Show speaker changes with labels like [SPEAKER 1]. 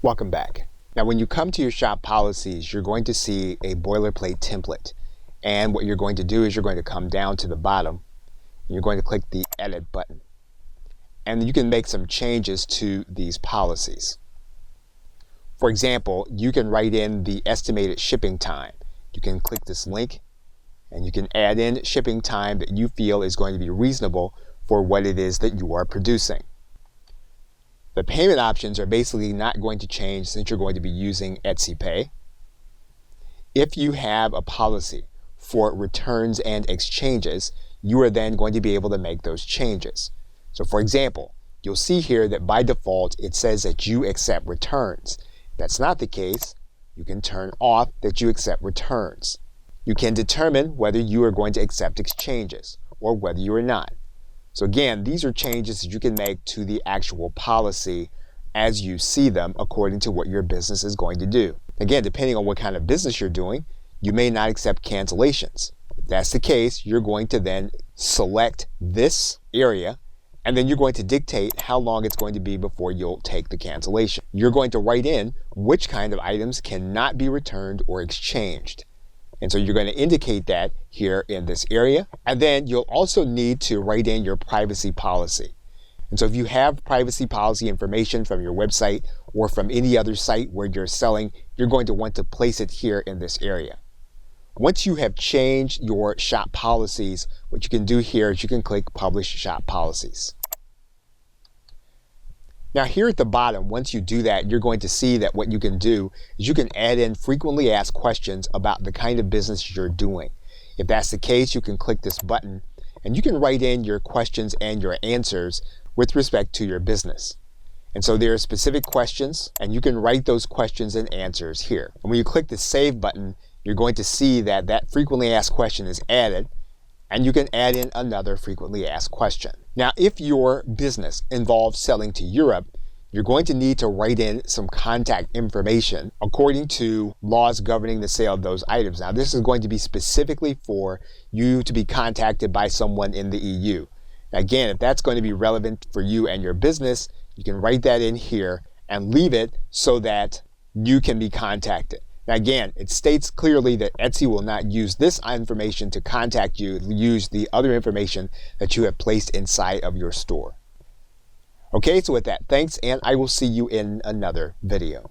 [SPEAKER 1] Welcome back. Now when you come to your shop policies, you're going to see a boilerplate template. And what you're going to do is you're going to come down to the bottom and you're going to click the edit button. And you can make some changes to these policies. For example, you can write in the estimated shipping time. You can click this link and you can add in shipping time that you feel is going to be reasonable for what it is that you are producing. The payment options are basically not going to change since you're going to be using Etsy Pay. If you have a policy for returns and exchanges, you are then going to be able to make those changes. So for example, you'll see here that by default it says that you accept returns. If that's not the case, you can turn off that you accept returns. You can determine whether you are going to accept exchanges or whether you are not. So again, these are changes that you can make to the actual policy as you see them according to what your business is going to do. Again, depending on what kind of business you're doing, you may not accept cancellations. If that's the case, you're going to then select this area and then you're going to dictate how long it's going to be before you'll take the cancellation. You're going to write in which kind of items cannot be returned or exchanged. And so you're going to indicate that here in this area. And then you'll also need to write in your privacy policy. And so if you have privacy policy information from your website or from any other site where you're selling, you're going to want to place it here in this area. Once you have changed your shop policies, what you can do here is you can click Publish Shop Policies. Now here at the bottom, once you do that, you're going to see that what you can do is you can add in frequently asked questions about the kind of business you're doing. If that's the case, you can click this button and you can write in your questions and your answers with respect to your business. And so there are specific questions and you can write those questions and answers here. And when you click the Save button, you're going to see that that frequently asked question is added and you can add in another frequently asked question. Now, if your business involves selling to Europe, you're going to need to write in some contact information according to laws governing the sale of those items. Now, this is going to be specifically for you to be contacted by someone in the EU. Again, if that's going to be relevant for you and your business, you can write that in here and leave it so that you can be contacted. Now again, it states clearly that Etsy will not use this information to contact you, use the other information that you have placed inside of your store. Okay, so with that, thanks, and I will see you in another video.